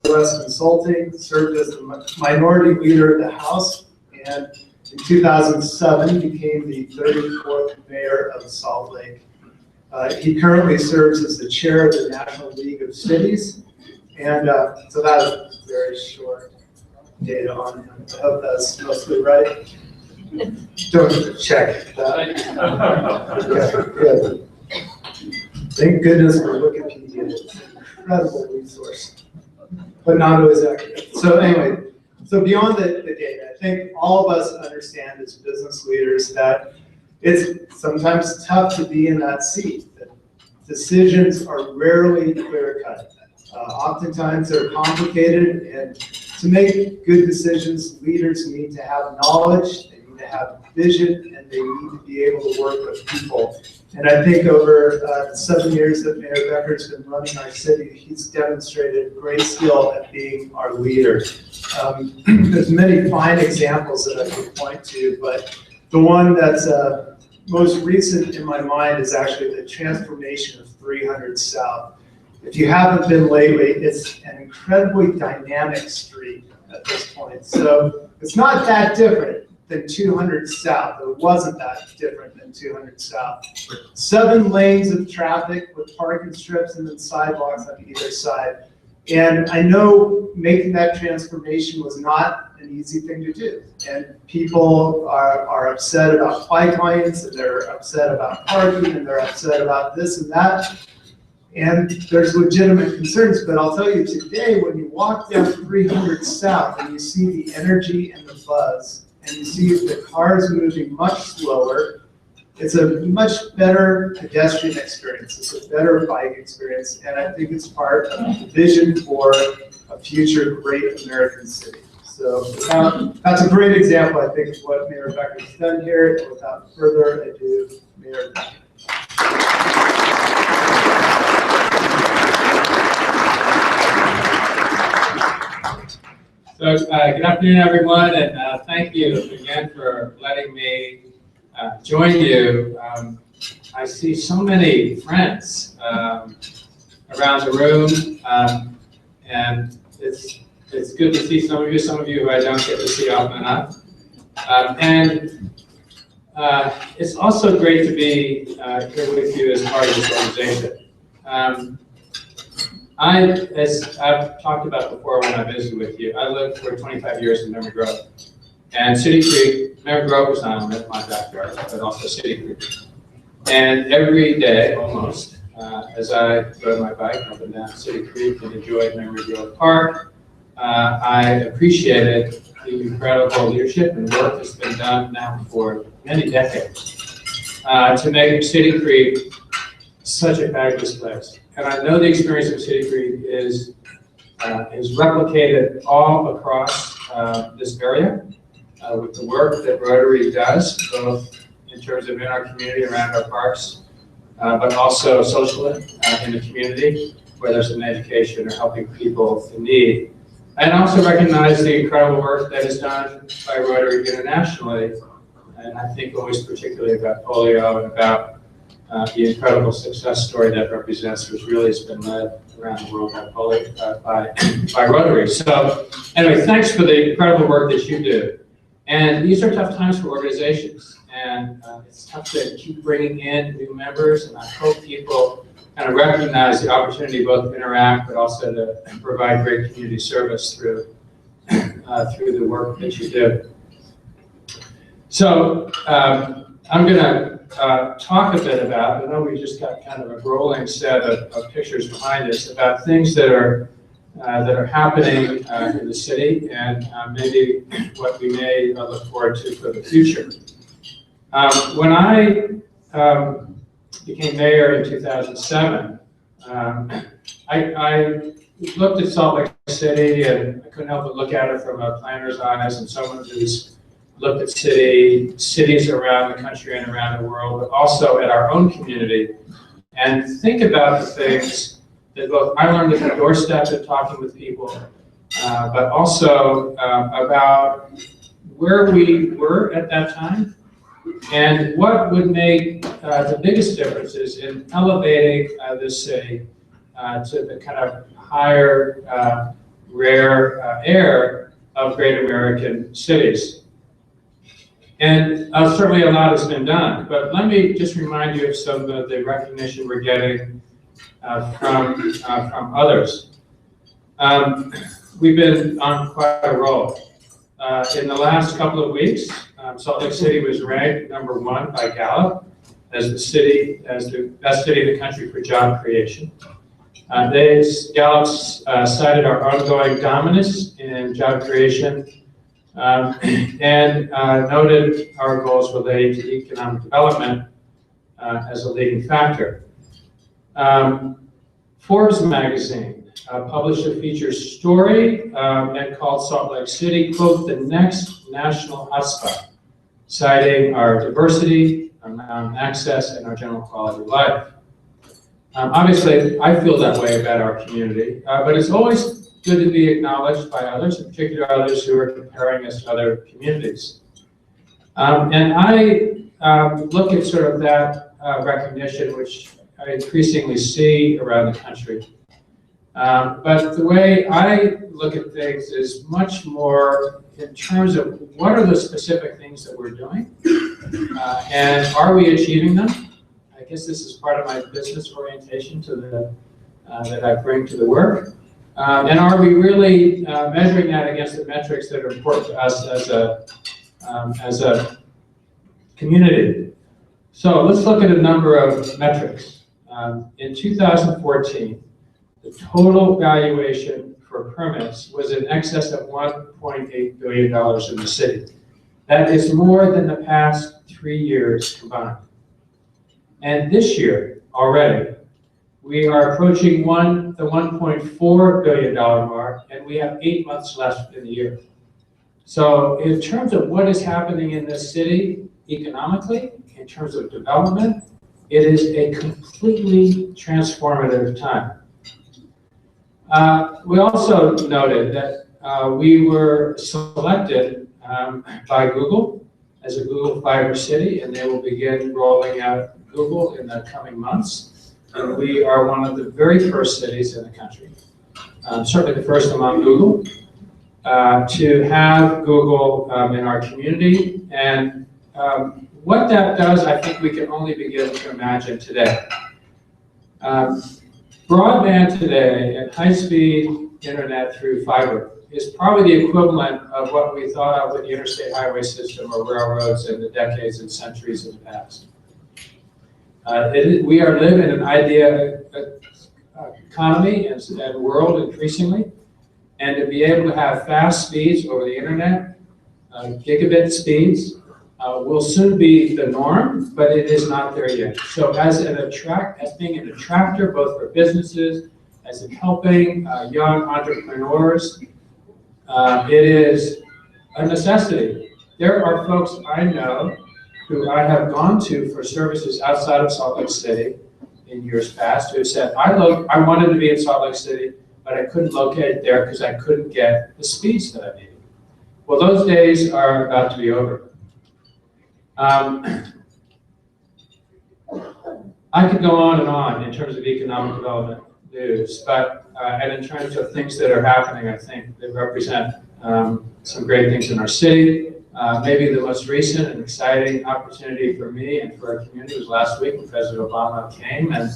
West Consulting, served as the minority leader of the House, and in 2007 became the 34th mayor of Salt Lake. He currently serves as the chair of the National League of Cities, and so that is very short data on him. I hope that's mostly right. Don't check that. Okay, good. Thank goodness for Wikipedia. It's an incredible resource, but not always accurate. So anyway, so beyond the data, I think all of us understand as business leaders that it's sometimes tough to be in that seat. That decisions are rarely clear-cut. Oftentimes they're complicated, and to make good decisions, leaders need to have knowledge, they need to have vision, and they need to be able to work with people. And I think over the 7 years that Mayor Becker's been running our city, he's demonstrated great skill at being our leader. There's many fine examples that I could point to, but the one that's most recent in my mind is actually the transformation of 300 South. If you haven't been lately, it's an incredibly dynamic street at this point. So it's not that different than 200 South. It wasn't that different than 200 South. 7 lanes of traffic with parking strips and then sidewalks on either side. And I know making that transformation was not an easy thing to do. And people are upset about bike lanes, and they're upset about parking, and they're upset about this and that. And there's legitimate concerns, but I'll tell you today, when you walk down 300 South and you see the energy and the buzz, and you see the cars moving much slower, it's a much better pedestrian experience. It's a better bike experience, and I think it's part of the vision for a future great American city. So that's a great example, I think, of what Mayor Becker's done here. And without further ado, Mayor Becker. So good afternoon, everyone, and thank you again for letting me join you. I see so many friends around the room, and it's good to see some of you who I don't get to see often enough. And it's also great to be here with you as part of this organization. As I've talked about before when I visited with you, I lived for 25 years in Memory Grove. And City Creek, Memory Grove was not only my backyard, but also City Creek. And every day, almost, as I rode my bike up and down City Creek and enjoyed Memory Grove Park, I appreciated the incredible leadership and work that's been done now for many decades to make City Creek such a fabulous place. And I know the experience of City Creek is replicated all across this area with the work that Rotary does, both in terms of in our community around our parks, but also socially in the community, whether it's in education or helping people in need. And also recognize the incredible work that is done by Rotary internationally, and I think always particularly about polio and about the incredible success story that represents, which really has been led around the world by polio, by Rotary. So anyway, thanks for the incredible work that you do. And these are tough times for organizations, and it's tough to keep bringing in new members, and I hope people kind of recognize the opportunity both to interact, but also to provide great community service through the work that you do. So I'm going to talk a bit about, I know we just got kind of a rolling set of pictures behind us about things that are happening in the city, and maybe what we may look forward to for the future. When I became mayor in 2007, I looked at Salt Lake City, and I couldn't help but look at it from a planner's eyes and someone who's looked at cities around the country and around the world, but also at our own community, and think about the things that both I learned at the doorstep of talking with people, but also about where we were at that time, and what would make the biggest differences in elevating this city to the kind of higher rare air of great American cities. And certainly a lot has been done, but let me just remind you of some of the recognition we're getting from others. We've been on quite a roll. In the last couple of weeks, Salt Lake City was ranked #1 by Gallup as the best city in the country for job creation. Gallup cited our ongoing dominance in job creation and noted our goals related to economic development as a leading factor. Forbes magazine published a featured story and called Salt Lake City, quote, the next national hotspot, citing our diversity, our access, and our general quality of life. Obviously, I feel that way about our community, but it's always good to be acknowledged by others, in particular others who are comparing us to other communities. And I look at sort of that recognition, which I increasingly see around the country. But the way I look at things is much more in terms of what are the specific things that we're doing, and are we achieving them? I guess this is part of my business orientation to that I bring to the work. And are we really measuring that against the metrics that are important to us as a community? So let's look at a number of metrics. In 2014, the total valuation for permits was in excess of $1.8 billion in the city. That is more than the past 3 years combined. And this year already, we are approaching the $1.4 billion mark, and we have 8 months left in the year. So in terms of what is happening in this city economically, in terms of development, it is a completely transformative time. We also noted that we were selected by Google as a Google Fiber city, and they will begin rolling out Google in the coming months. And we are one of the very first cities in the country, certainly the first among Google, to have Google in our community. And what that does, I think we can only begin to imagine today. Broadband today and high-speed internet through fiber is probably the equivalent of what we thought of with the interstate highway system or railroads in the decades and centuries of the past. We are living in an idea economy and world increasingly, and to be able to have fast speeds over the internet, gigabit speeds, will soon be the norm, but it is not there yet. So as being an attractor both for businesses, as in helping young entrepreneurs, it is a necessity. There are folks I know who I have gone to for services outside of Salt Lake City in years past who said, I wanted to be in Salt Lake City, but I couldn't locate it there because I couldn't get the speeds that I needed. Well, those days are about to be over. I could go on in terms of economic development news, but and in terms of things that are happening, I think they represent some great things in our city. Maybe the most recent and exciting opportunity for me and for our community was last week when President Obama came, and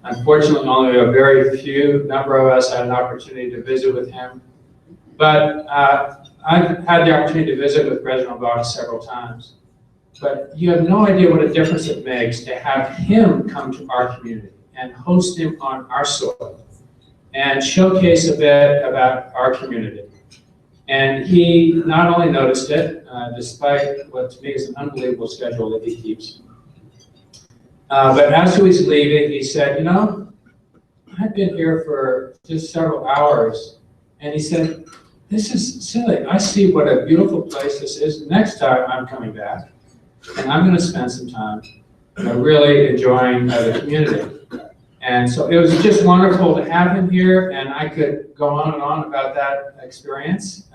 unfortunately only a very few number of us had an opportunity to visit with him. But I've had the opportunity to visit with President Obama several times. But you have no idea what a difference it makes to have him come to our community and host him on our soil and showcase a bit about our community. And he not only noticed it, despite what to me is an unbelievable schedule that he keeps, but as he was leaving, he said, you know, I've been here for just several hours, and he said, this is silly. I see what a beautiful place this is. Next time I'm coming back, and I'm going to spend some time really enjoying the community. And so it was just wonderful to have him here, and I could go on and on about that experience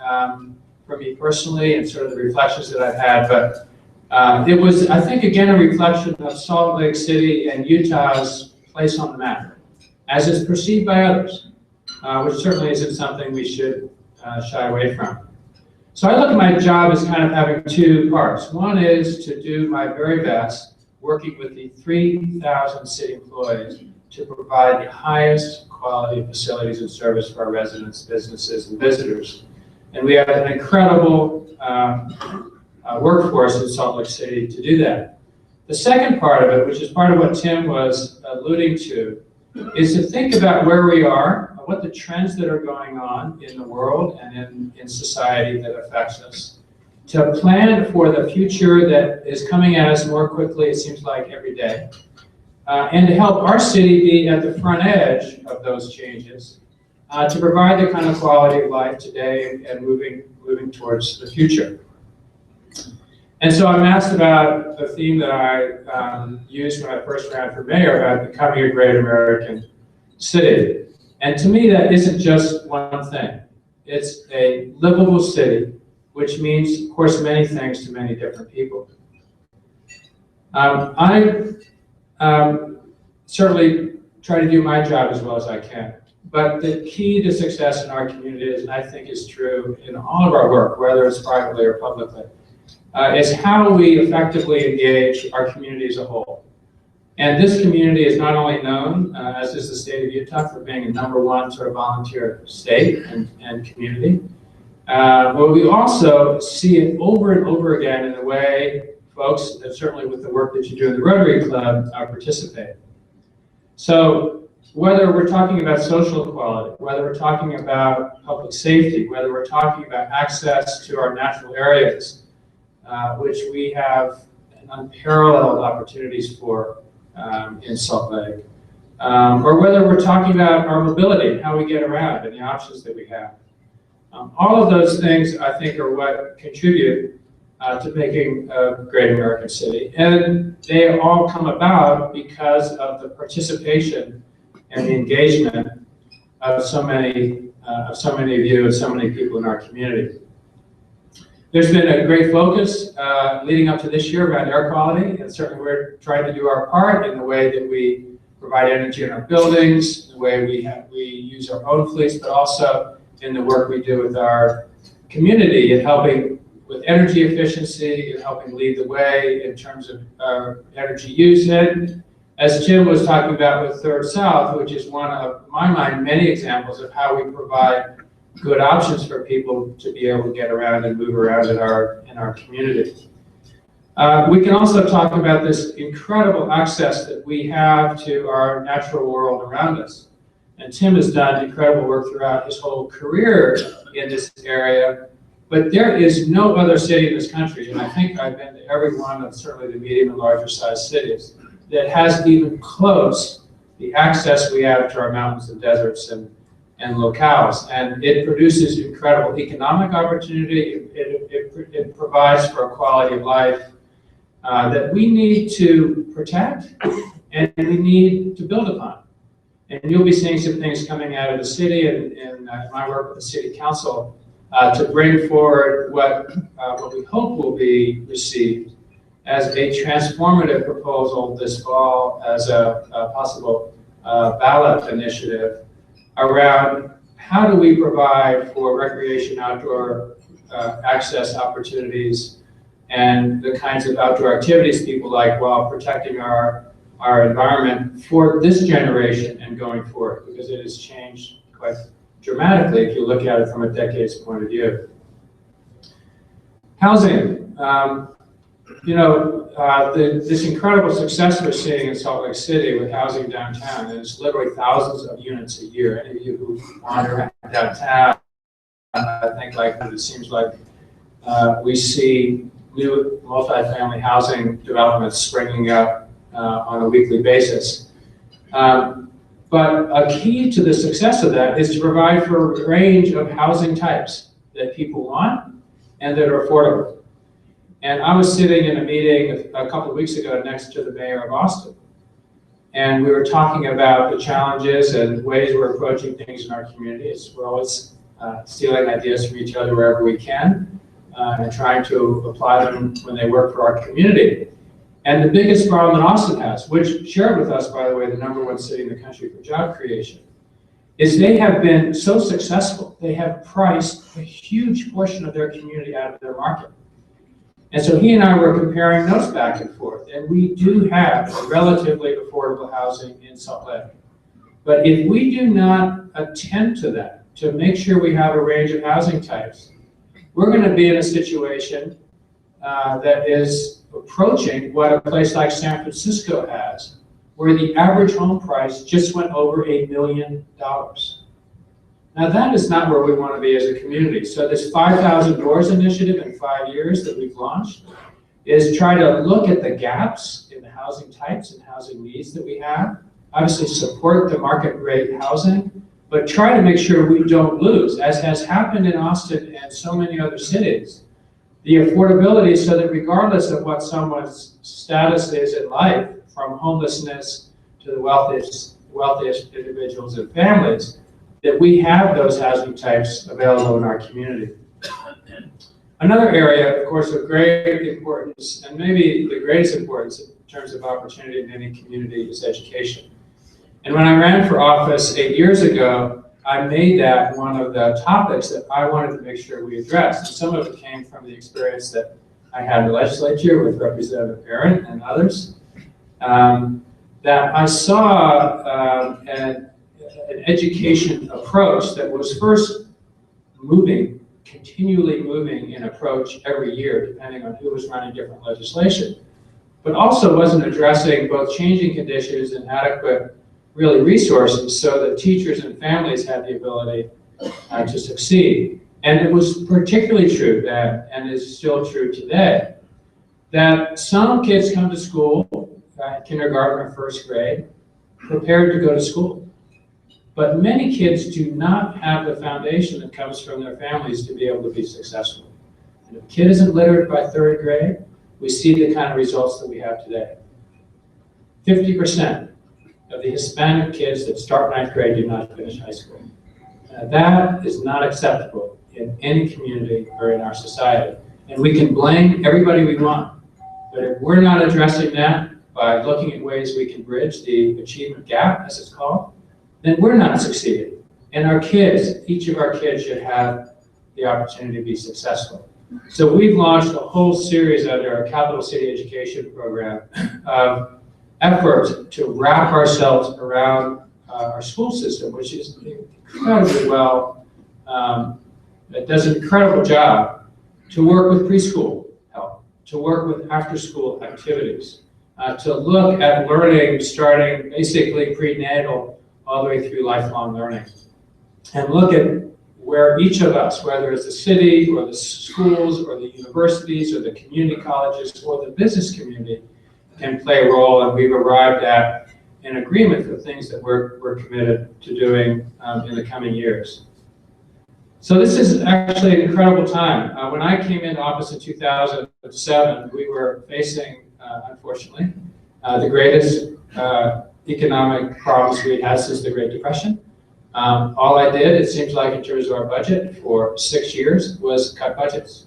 for me personally and sort of the reflections that I've had. But it was, I think, again, a reflection of Salt Lake City and Utah's place on the map, as is perceived by others. which certainly isn't something we should shy away from. So I look at my job as kind of having two parts. One is to do my very best working with the 3,000 city employees to provide the highest quality facilities and service for our residents, businesses, and visitors. And we have an incredible workforce in Salt Lake City to do that. The second part of it, which is part of what Tim was alluding to, is to think about where we are, what the trends that are going on in the world and in society that affects us, to plan for the future that is coming at us more quickly, it seems like, every day, and to help our city be at the front edge of those changes, to provide the kind of quality of life today and moving towards the future. And so I'm asked about the theme that I used when I first ran for mayor about becoming a great American city. And to me, that isn't just one thing. It's a livable city, which means, of course, many things to many different people. I certainly try to do my job as well as I can. But the key to success in our community is, and I think is true in all of our work, whether it's privately or publicly, is how we effectively engage our community as a whole. And this community is not only known, as is the state of Utah, for being a #1 sort of volunteer state and community, but we also see it over and over again in the way folks, and certainly with the work that you do in the Rotary Club, participate. So whether we're talking about social equality, whether we're talking about public safety, whether we're talking about access to our natural areas, which we have unparalleled opportunities for in Salt Lake, or whether we're talking about our mobility, how we get around, and the options that we have. All of those things, I think, are what contribute to making a great American city. And they all come about because of the participation and the engagement of so many of you and so many people in our community. There's been a great focus leading up to this year around air quality, and certainly we're trying to do our part in the way that we provide energy in our buildings, the way we use our own fleets, but also in the work we do with our community in helping with energy efficiency and helping lead the way in terms of energy use. And as Jim was talking about with Third South, which is one of, in my mind, many examples of how we provide good options for people to be able to get around and move around in our community. We can also talk about this incredible access that we have to our natural world around us. And Tim has done incredible work throughout his whole career in this area, but there is no other city in this country, and I think I've been to every one of certainly the medium and larger sized cities, that has even close the access we have to our mountains and deserts and locales. And it produces incredible economic opportunity. It provides for a quality of life that we need to protect and we need to build upon. And you'll be seeing some things coming out of the city and my work with the city council to bring forward what we hope will be received as a transformative proposal this fall as a possible ballot initiative around how do we provide for recreation, outdoor access opportunities, and the kinds of outdoor activities people like while protecting our environment for this generation and going forward, because it has changed quite dramatically if you look at it from a decade's point of view. Housing. This incredible success we're seeing in Salt Lake City with housing downtown, and it's literally thousands of units a year. Any of you who wander around downtown, I think it seems like we see new multifamily housing developments springing up on a weekly basis. But a key to the success of that is to provide for a range of housing types that people want and that are affordable. And I was sitting in a meeting a couple of weeks ago next to the mayor of Austin. And we were talking about the challenges and ways we're approaching things in our communities. We're always stealing ideas from each other wherever we can and trying to apply them when they work for our community. And the biggest problem that Austin has, which shared with us, by the way, the #1 city in the country for job creation, is they have been so successful, they have priced a huge portion of their community out of their market. And so he and I were comparing notes back and forth, and we do have relatively affordable housing in Salt Lake. But if we do not attend to that, to make sure we have a range of housing types, we're going to be in a situation that is approaching what a place like San Francisco has, where the average home price just went over $1 million. Now that is not where we want to be as a community. So this 5,000 doors initiative in 5 years that we've launched is try to look at the gaps in the housing types and housing needs that we have, obviously support the market rate housing, but try to make sure we don't lose, as has happened in Austin and so many other cities, the affordability so that regardless of what someone's status is in life, from homelessness to the wealthiest individuals and families, that we have those housing types available in our community. Another area, of course, of great importance, and maybe the greatest importance in terms of opportunity in any community, is education. And when I ran for office 8 years ago, I made that one of the topics that I wanted to make sure we addressed. And some of it came from the experience that I had in the legislature with Representative Aaron and others, that I saw an education approach that was first moving, continually moving in approach every year, depending on who was running different legislation, but also wasn't addressing both changing conditions and adequate, really, resources so that teachers and families had the ability to succeed. And it was particularly true then, and is still true today, that some kids come to school, kindergarten or first grade, prepared to go to school. But many kids do not have the foundation that comes from their families to be able to be successful. And if a kid isn't literate by third grade, we see the kind of results that we have today. 50% of the Hispanic kids that start ninth grade do not finish high school. That is not acceptable in any community or in our society. And we can blame everybody we want, but if we're not addressing that by looking at ways we can bridge the achievement gap, as it's called, then we're not succeeding. And our kids, each of our kids should have the opportunity to be successful. So we've launched a whole series under our Capital City Education Program of efforts to wrap ourselves around our school system, which is incredibly well, it does an incredible job to work with preschool help, to work with after-school activities, to look at learning starting basically prenatal all the way through lifelong learning, and look at where each of us, whether it's the city or the schools or the universities or the community colleges or the business community, can play a role. And we've arrived at an agreement for things that we're committed to doing in the coming years. So this is actually an incredible time. When I came into office in 2007, we were facing, unfortunately, the greatest economic problems we had since the Great Depression. All I did, it seems like, in terms of our budget for 6 years was cut budgets.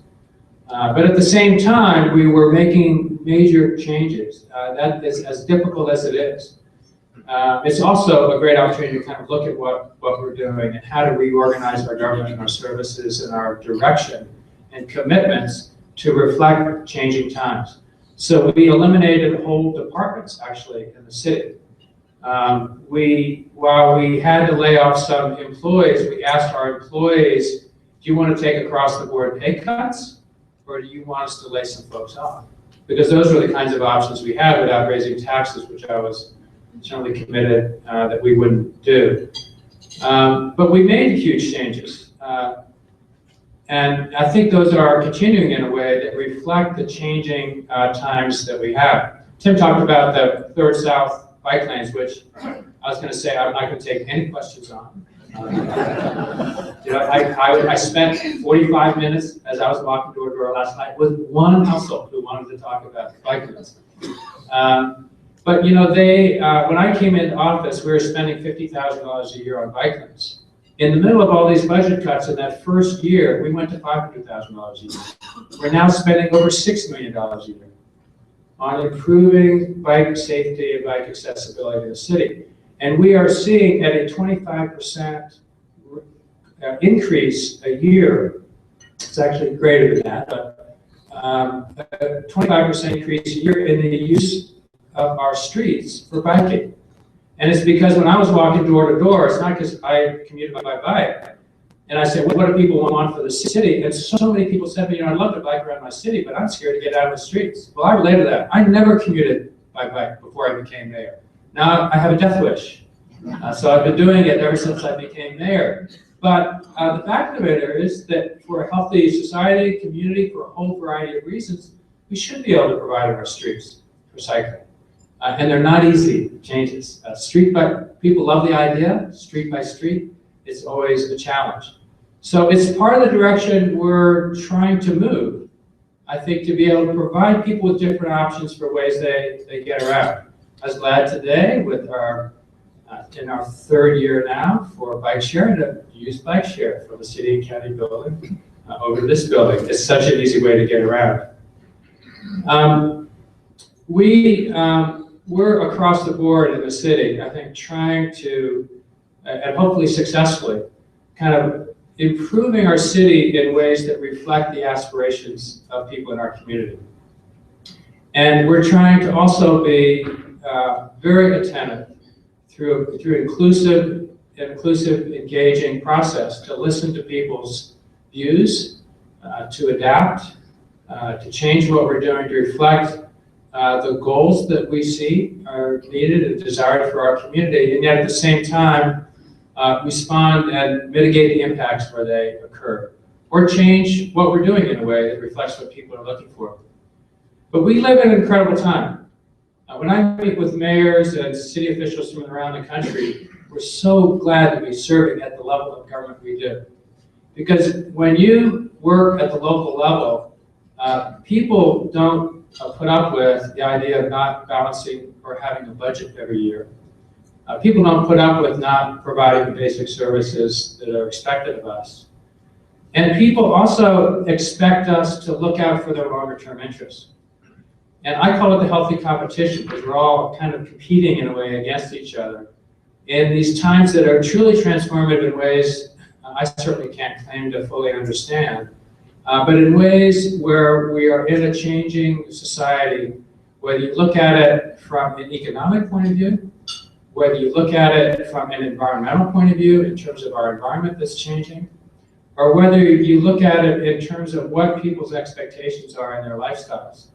But at the same time, we were making major changes. That is as difficult as it is. It's also a great opportunity to kind of look at what we're doing and how to reorganize our government and our services and our direction and commitments to reflect changing times. So we eliminated whole departments, actually, in the city. While we had to lay off some employees, we asked our employees, do you want to take across the board pay cuts, or do you want us to lay some folks off? Because those were the kinds of options we had without raising taxes, which I was certainly committed that we wouldn't do. But we made huge changes. And I think those are continuing in a way that reflect the changing times that we have. Tim talked about the Third South bike lanes, which I was going to say I'm not going to take any questions on. I spent 45 minutes as I was walking door to door last night with one household who wanted to talk about bike lanes. But when I came into office, we were spending $50,000 a year on bike lanes. In the middle of all these budget cuts in that first year, we went to $500,000 a year. We're now spending over $6 million a year on improving bike safety and bike accessibility in the city. And we are seeing at a 25% increase a year. It's actually greater than that, but a 25% increase a year in the use of our streets for biking. And it's because when I was walking door to door, it's not because I commuted by bike. And I said, well, what do people want for the city? And so many people said, I'd love to bike around my city, but I'm scared to get out of the streets. Well, I relate to that. I never commuted by bike before I became mayor. Now I have a death wish. So I've been doing it ever since I became mayor. But the fact of the matter is that for a healthy society, community, for a whole variety of reasons, we should be able to provide our streets for cycling. And they're not easy changes. People love the idea, street by street. It's always a challenge. So it's part of the direction we're trying to move, I think, to be able to provide people with different options for ways they get around. I was glad today with our, in our third year now for bike share, to use bike share from the city and county building over to this building. It's such an easy way to get around. We're across the board in the city, I think, trying to, and hopefully successfully, kind of improving our city in ways that reflect the aspirations of people in our community. And we're trying to also be very attentive through inclusive, engaging process to listen to people's views, to adapt, to change what we're doing to reflect the goals that we see are needed and desired for our community, and yet at the same time, respond and mitigate the impacts where they occur, or change what we're doing in a way that reflects what people are looking for. But we live in an incredible time. When I meet with mayors and city officials from around the country, we're so glad to be serving at the level of government we do. Because when you work at the local level, people don't put up with the idea of not balancing or having a budget every year. People don't put up with not providing the basic services that are expected of us. And people also expect us to look out for their longer term interests. And I call it the healthy competition, because we're all kind of competing in a way against each other in these times that are truly transformative in ways I certainly can't claim to fully understand, but in ways where we are in a changing society, whether you look at it from an economic point of view, whether you look at it from an environmental point of view in terms of our environment that's changing, or whether you look at it in terms of what people's expectations are in their lifestyles.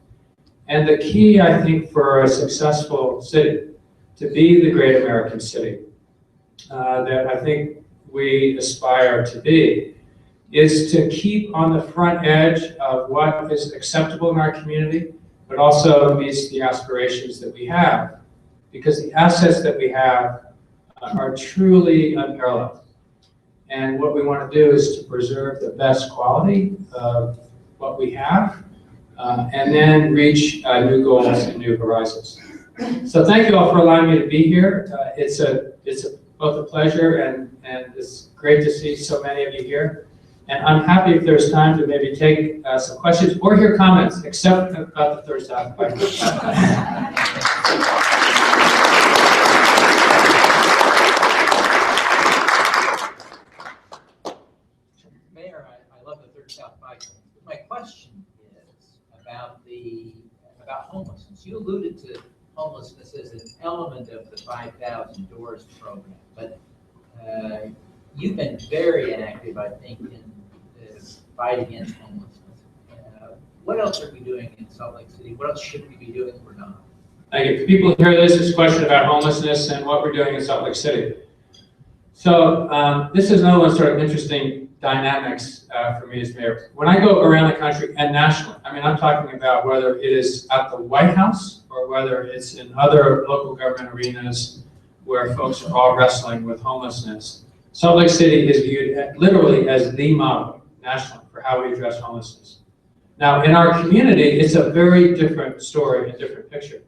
And the key, I think, for a successful city, to be the great American city that I think we aspire to be, is to keep on the front edge of what is acceptable in our community, but also meets the aspirations that we have. Because the assets that we have are truly unparalleled. And what we want to do is to preserve the best quality of what we have, and then reach new goals and new horizons. So thank you all for allowing me to be here. It's both a pleasure and it's great to see so many of you here. And I'm happy if there's time to maybe take some questions or hear comments, except about the third stop. Mayor, I love the Third South Bike. My question is about homelessness. You alluded to homelessness as an element of the 5,000 Doors program, but you've been very active, I think, in the fight against homelessness. What else are we doing in Salt Lake City? What else should we be doing or not? Thank you. For people who hear this, it's a question about homelessness and what we're doing in Salt Lake City. So this is another one sort of interesting dynamics for me as mayor. When I go around the country and nationally, I mean, I'm talking about whether it is at the White House or whether it's in other local government arenas where folks are all wrestling with homelessness. Salt Lake City is viewed literally as the model nationally for how we address homelessness. Now, in our community, it's a very different story, a different picture.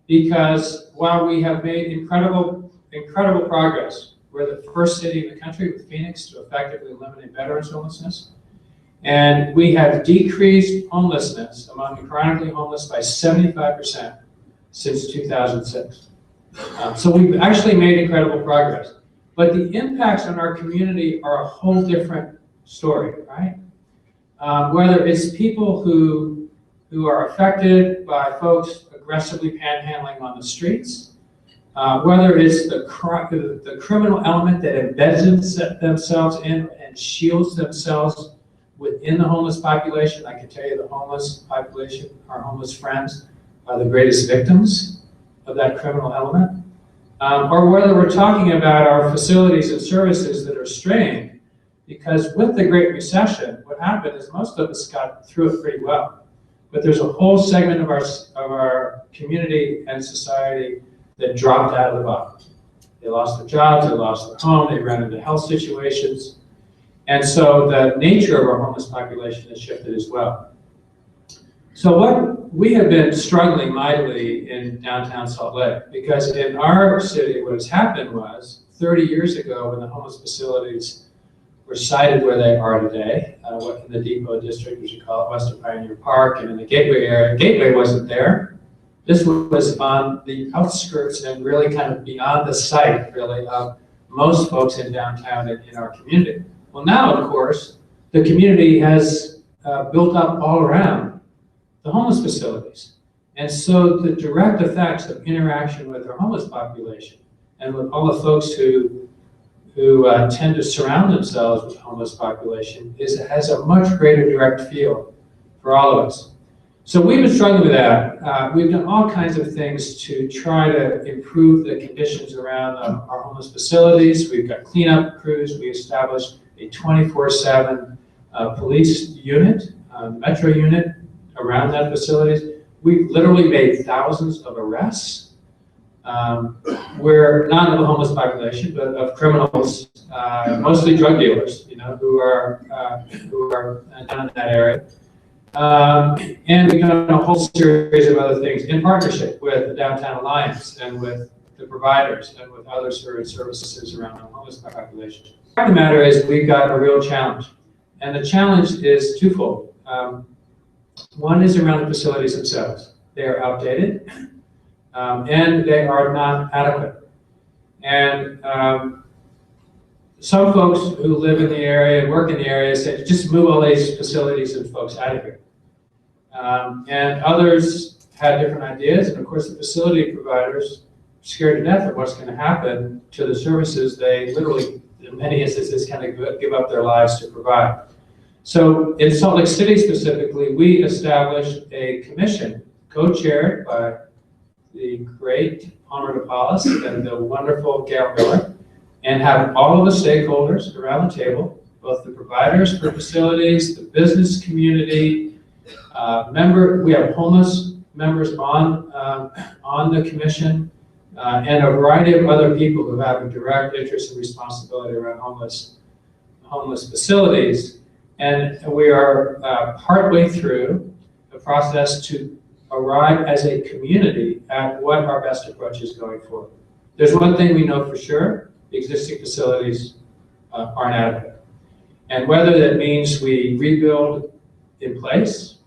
Because while we have made incredible progress, we're the first city in the country with Phoenix to effectively eliminate veterans homelessness. And we have decreased homelessness among the chronically homeless by 75% since 2006. So we've actually made incredible progress. But the impacts on our community are a whole different story, right? Whether it's people who are affected by folks aggressively panhandling on the streets, whether it's the criminal element that embeds themselves in and shields themselves within the homeless population. I can tell you the homeless population, our homeless friends, are the greatest victims of that criminal element. Or whether we're talking about our facilities and services that are strained, because with the Great Recession, what happened is most of us got through it pretty well. But there's a whole segment of our community and society that dropped out of the bottom. They lost their jobs, they lost their home, they ran into health situations. And so the nature of our homeless population has shifted as well. So what we have been struggling mightily in downtown Salt Lake, because in our city, what has happened was 30 years ago when the homeless facilities were sited where they are today, in the Depot District, as you call it, west of Pioneer Park, and in the Gateway area. Gateway wasn't there. This was on the outskirts and really kind of beyond the sight, really, of most folks in downtown and in our community. Well, now, of course, the community has built up all around the homeless facilities. And so the direct effects of interaction with our homeless population and with all the folks who tend to surround themselves with the homeless population has a much greater direct feel for all of us. So we've been struggling with that. We've done all kinds of things to try to improve the conditions around our homeless facilities. We've got cleanup crews. We established a 24/7 police unit, metro unit around that facilities. We've literally made thousands of arrests. Where not of the homeless population, but of criminals, mostly drug dealers, who are down in that area. And we've done a whole series of other things in partnership with the Downtown Alliance and with the providers and with other services around the homeless population. The fact of the matter is we've got a real challenge. And the challenge is twofold. One is around the facilities themselves. They are outdated. And they are not adequate. And some folks who live in the area and work in the area say, just move all these facilities and folks out of here. And others had different ideas. And of course, the facility providers, scared to death of what's going to happen to the services they literally, in many instances, kind of give up their lives to provide. So in Salt Lake City specifically, we established a commission co-chaired by the great Palmer DePaulis and the wonderful Gail Miller, and have all of the stakeholders around the table, both the providers for facilities, the business community, we have homeless members on the commission, and a variety of other people who have a direct interest and responsibility around homeless facilities. And we are partway through the process to arrive as a community at what our best approach is going forward. There's one thing we know for sure: the existing facilities aren't adequate. And whether that means we rebuild in place,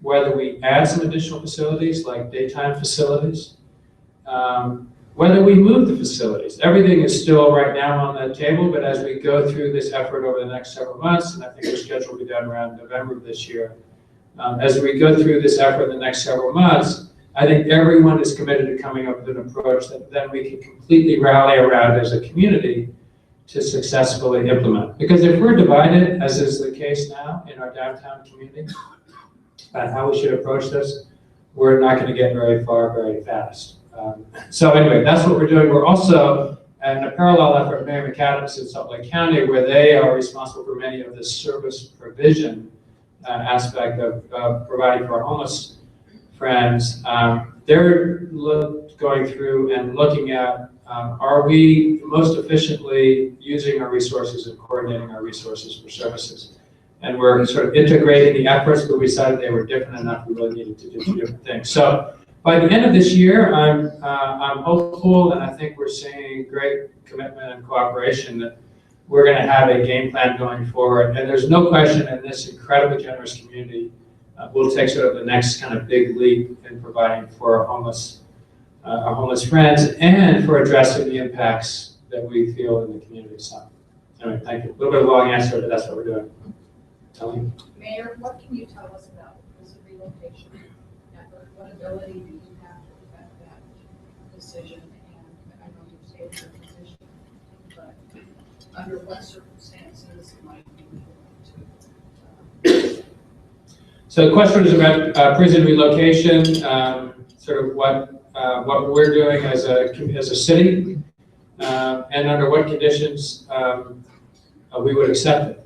whether we add some additional facilities like daytime facilities, whether we move the facilities, everything is still right now on the table, but as we go through this effort over the next several months, and I think we're scheduled to be done around November of this year, as we go through this effort in the next several months, I think everyone is committed to coming up with an approach that then we can completely rally around as a community to successfully implement. Because if we're divided, as is the case now in our downtown community, about how we should approach this, we're not going to get very far very fast. So anyway, that's what we're doing. We're also in a parallel effort, Mayor McAdams in Salt Lake County, where they are responsible for many of the service provision aspect of providing for our homeless friends. They're going through and looking at, are we most efficiently using our resources and coordinating our resources for services? And we're sort of integrating the efforts, but we decided they were different enough. We really needed to do two different things. So by the end of this year, I'm hopeful, and I think we're seeing great commitment and cooperation that we're going to have a game plan going forward. And there's no question in this incredibly generous community, we'll take sort of the next kind of big leap in providing for our homeless our homeless friends, and for addressing the impacts that we feel in the community. So, anyway, thank you. A little bit of a long answer, but that's what we're doing. Telling. Mayor, what can you tell us about this relocation effort? What ability do you have to affect that decision? And I know you've stated your position, but under what circumstances might you be willing to? So the question is about prison relocation, sort of what we're doing as a city, and under what conditions we would accept it.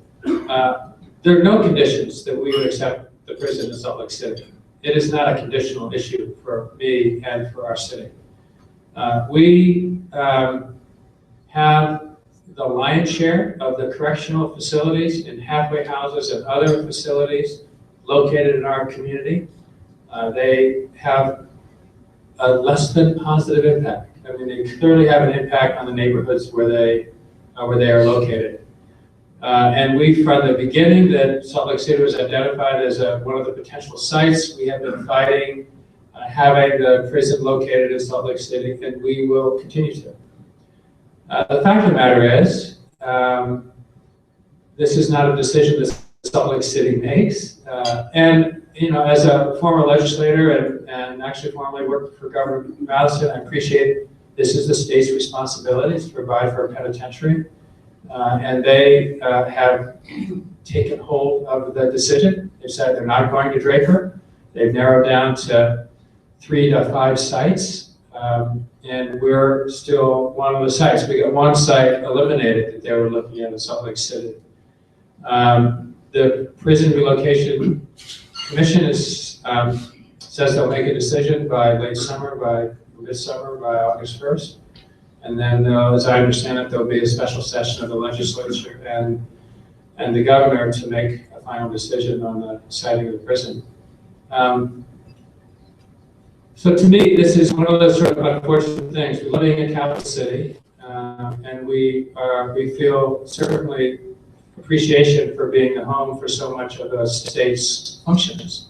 There are no conditions that we would accept the prison in Salt Lake City. It is not a conditional issue for me and for our city. We have the lion's share of the correctional facilities and halfway houses and other facilities located in our community. They have a less than positive impact. I mean, they clearly have an impact on the neighborhoods where they are located. And we, from the beginning that Salt Lake City was identified as one of the potential sites, we have been fighting having the prison located in Salt Lake City, and we will continue to. The fact of the matter is, this is not a decision that Salt Lake City makes. And you know, as a former legislator and actually formerly worked for Governor Madison, I appreciate this is the state's responsibility to provide for a penitentiary. And they have taken hold of the decision. They've said they're not going to Draper. They've narrowed down to 3 to 5 sites. And we're still one of the sites. We got one site eliminated that they were looking at in Salt Lake City. The Prison Relocation Commission says they'll make a decision by late summer, by midsummer, by August 1st. And then, as I understand it, there'll be a special session of the legislature and the governor to make a final decision on the siting of the prison. So to me, this is one of those sort of unfortunate things. We're living in capital city, and we feel certainly appreciation for being the home for so much of the state's functions.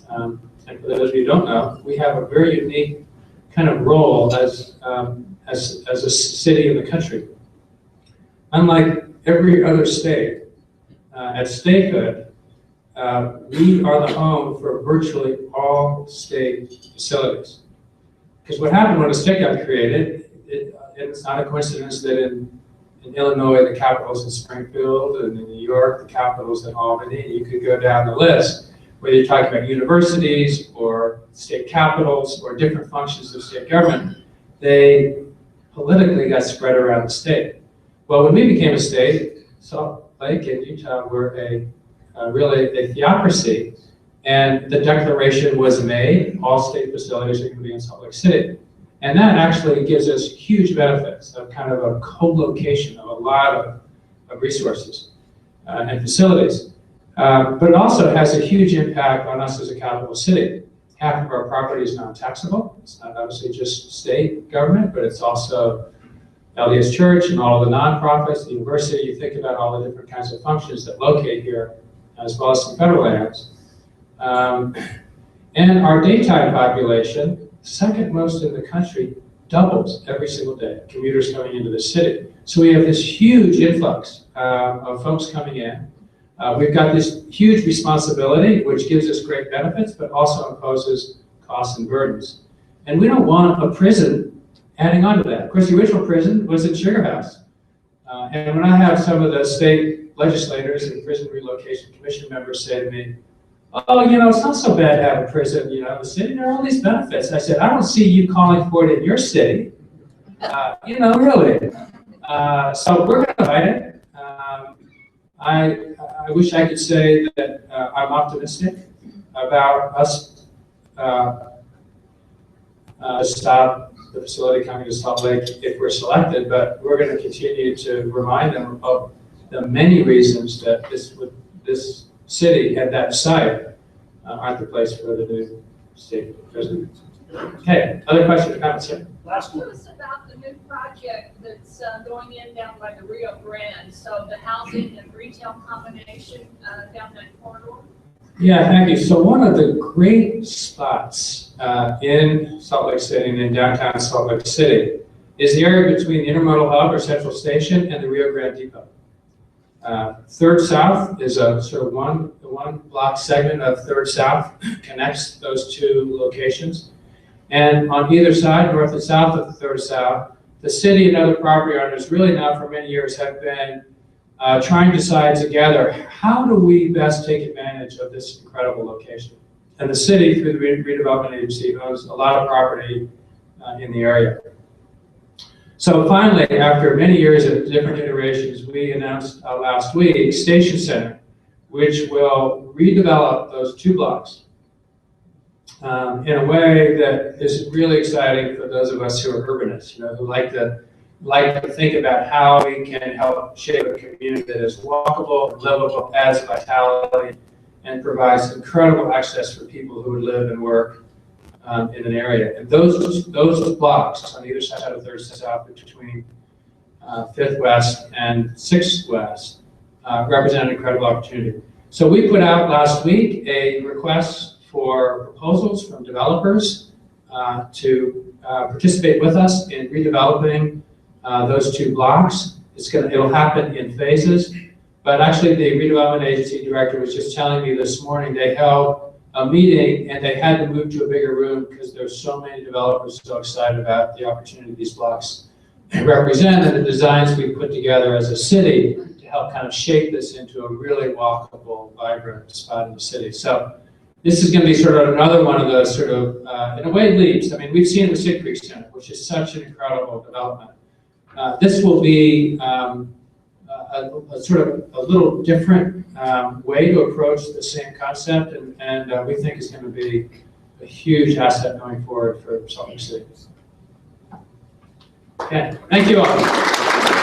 And for those of you who don't know, we have a very unique kind of role as a city in the country. Unlike every other state, at statehood, we are the home for virtually all state facilities. Because what happened when the state got created, it's not a coincidence that in Illinois, the capital's in Springfield, and in New York, the capital's in Albany, and you could go down the list, whether you're talking about universities or state capitals or different functions of state government, they politically got spread around the state. Well, when we became a state, Salt Lake and Utah were really a theocracy, and the declaration was made, all state facilities are going to be in Salt Lake City. And that actually gives us huge benefits of kind of a co-location of a lot of resources and facilities. But it also has a huge impact on us as a capital city. Half of our property is non-taxable. It's not obviously just state government, but it's also LDS Church and all of the nonprofits, the university. You think about all the different kinds of functions that locate here, as well as some federal lands. And our daytime population, second most in the country, doubles every single day, commuters coming into the city. So we have this huge influx of folks coming in. We've got this huge responsibility, which gives us great benefits, but also imposes costs and burdens. And we don't want a prison adding on to that. Of course, the original prison was in Sugar House. And when I have some of the state legislators and Prison Relocation Commission members say to me, oh, you know, it's not so bad to have a prison, you know, in the city, there are all these benefits. I said, I don't see you calling for it in your city. You know, really. So we're going to fight it. I wish I could say that I'm optimistic about us stop the facility coming to Salt Lake if we're selected, but we're going to continue to remind them of the many reasons that this city and that site aren't the place for the new state prison. Okay, other questions or comments here? Last one. Tell us about the new project that's going in down by the Rio Grande. So the housing and retail combination down that corridor. Yeah, thank you. So one of the great spots in Salt Lake City and in downtown Salt Lake City is the area between the Intermodal Hub or Central Station and the Rio Grande Depot. Third South is a sort of one block segment of Third South connects those two locations. And on either side, north and south of the Third South, the city and other property owners really now for many years have been trying to decide together, how do we best take advantage of this incredible location? And the city, through the redevelopment agency, owns a lot of property in the area. So finally, after many years of different iterations, we announced last week Station Center, which will redevelop those 2 blocks in a way that is really exciting for those of us who are urbanists, who like to think about how we can help shape a community that is walkable, livable, adds vitality, and provides incredible access for people who would live and work in an area. And those blocks on either side of Third South between 5th West and 6th West represent an incredible opportunity. So we put out last week a request for proposals from developers to participate with us in redeveloping those 2 blocks. It'll happen in phases, but actually the redevelopment agency director was just telling me this morning they held a meeting and they had to move to a bigger room because there's so many developers so excited about the opportunity these blocks represent and the designs we put together as a city to help kind of shape this into a really walkable, vibrant spot in the city. So this is going to be sort of another one of those sort of, in a way, leaps. I mean, we've seen it with Sig Creek Center, which is such an incredible development. This will be a sort of a little different way to approach the same concept, and we think is going to be a huge asset going forward for Salt Lake City. Okay, thank you all.